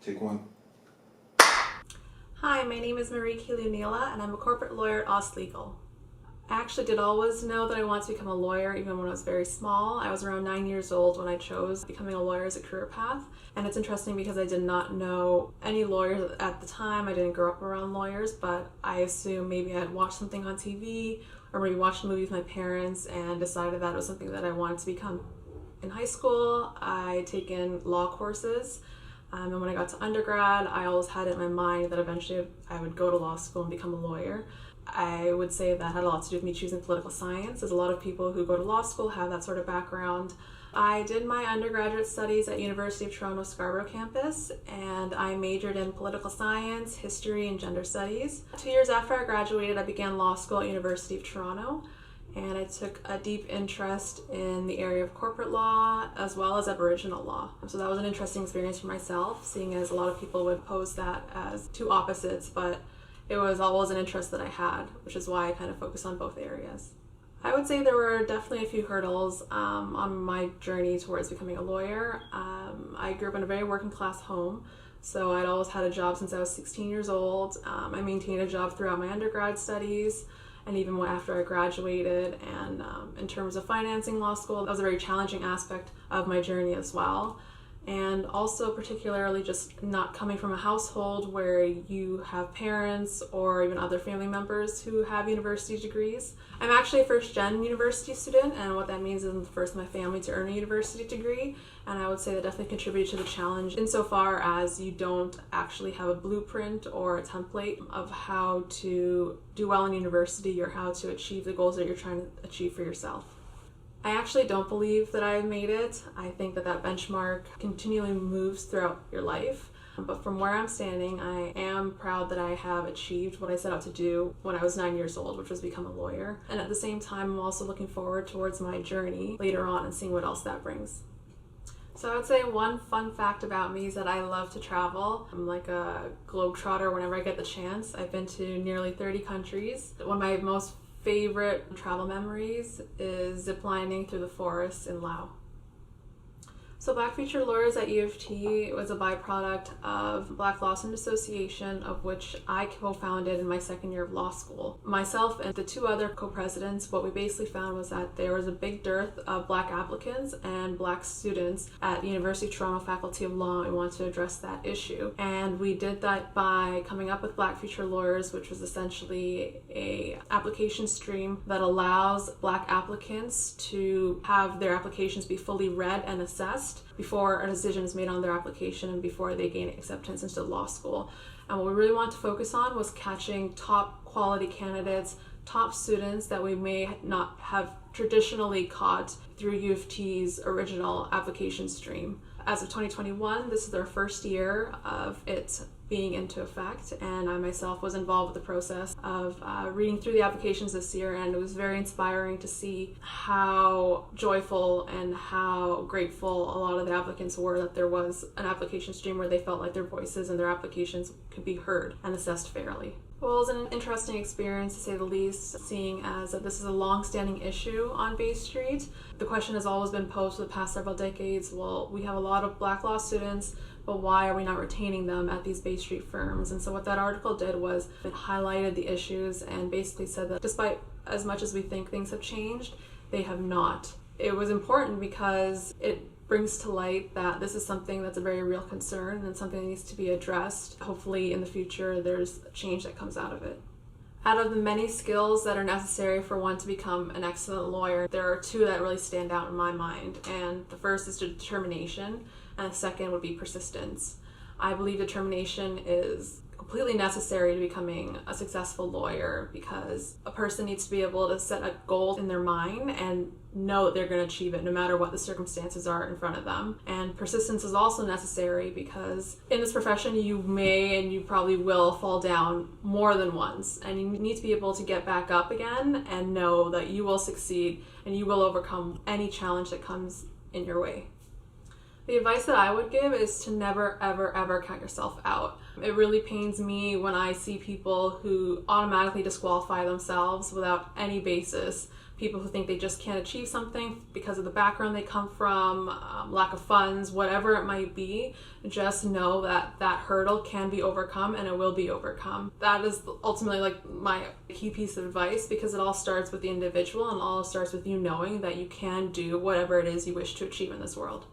Take one. Hi, my name is Kiluu-Ngila and I'm a corporate lawyer at Legal. I actually did always know that I wanted to become a lawyer even when I was very small. I was around 9 years old when I chose becoming a lawyer as a career path. And it's interesting because I did not know any lawyers at the time. I didn't grow up around lawyers, but I assume maybe I had watched something on TV or maybe watched a movie with my parents and decided that it was something that I wanted to become. In high school, I had taken law courses. And when I got to undergrad, I always had it in my mind that eventually I would go to law school and become a lawyer. I would say that had a lot to do with me choosing political science, as a lot of people who go to law school have that sort of background. I did my undergraduate studies at University of Toronto Scarborough campus, and I majored in political science, history, and gender studies. 2 years after I graduated, I began law school at University of Toronto. And I took a deep interest in the area of corporate law as well as Aboriginal law. So that was an interesting experience for myself, seeing as a lot of people would pose that as two opposites, but it was always an interest that I had, which is why I kind of focused on both areas. I would say there were definitely a few hurdles on my journey towards becoming a lawyer. I grew up in a very working class home, so I'd always had a job since I was 16 years old. I maintained a job throughout my undergrad studies, and even after I graduated. And in terms of financing law school, that was a very challenging aspect of my journey as well. And also particularly just not coming from a household where you have parents or even other family members who have university degrees. I'm actually a first-gen university student, and what that means is I'm the first in my family to earn a university degree, and I would say that definitely contributed to the challenge insofar as you don't actually have a blueprint or a template of how to do well in university or how to achieve the goals that you're trying to achieve for yourself. I actually don't believe that I made it. I think that benchmark continually moves throughout your life. But from where I'm standing, I am proud that I have achieved what I set out to do when I was 9 years old, which was become a lawyer. And at the same time, I'm also looking forward towards my journey later on and seeing what else that brings. So I would say one fun fact about me is that I love to travel. I'm like a globetrotter whenever I get the chance. I've been to nearly 30 countries. One of my most favorite travel memories is ziplining through the forests in Laos. So Black Future Lawyers at U of T was a byproduct of Black Law Student Association, of which I co-founded in my second year of law school. Myself and the two other co-presidents, what we basically found was that there was a big dearth of Black applicants and Black students at the University of Toronto Faculty of Law, and we wanted to address that issue. And we did that by coming up with Black Future Lawyers, which was essentially a application stream that allows Black applicants to have their applications be fully read and assessed before a decision is made on their application and before they gain acceptance into law school. And what we really wanted to focus on was catching top quality candidates, top students that we may not have traditionally caught through U of T's original application stream. As of 2021, this is their first year of it being into effect, and I myself was involved with the process of reading through the applications this year, and it was very inspiring to see how joyful and how grateful a lot of the applicants were that there was an application stream where they felt like their voices and their applications could be heard and assessed fairly. Well, it was an interesting experience to say the least, seeing as that this is a long-standing issue on Bay Street. The question has always been posed for the past several decades, well, we have a lot of Black law students, but why are we not retaining them at these Bay Street firms? And so what that article did was it highlighted the issues and basically said that despite as much as we think things have changed, they have not. It was important because it brings to light that this is something that's a very real concern and something that needs to be addressed. Hopefully in the future there's a change that comes out of it. Out of the many skills that are necessary for one to become an excellent lawyer, there are two that really stand out in my mind. And the first is determination, and the second would be persistence. I believe determination is completely necessary to becoming a successful lawyer because a person needs to be able to set a goal in their mind and know that they're going to achieve it no matter what the circumstances are in front of them. And persistence is also necessary because in this profession you may and you probably will fall down more than once, and you need to be able to get back up again and know that you will succeed and you will overcome any challenge that comes in your way. The advice that I would give is to never, ever, ever count yourself out. It really pains me when I see people who automatically disqualify themselves without any basis. People who think they just can't achieve something because of the background they come from, lack of funds, whatever it might be. Just know that that hurdle can be overcome and it will be overcome. That is ultimately like my key piece of advice, because it all starts with the individual and all starts with you knowing that you can do whatever it is you wish to achieve in this world.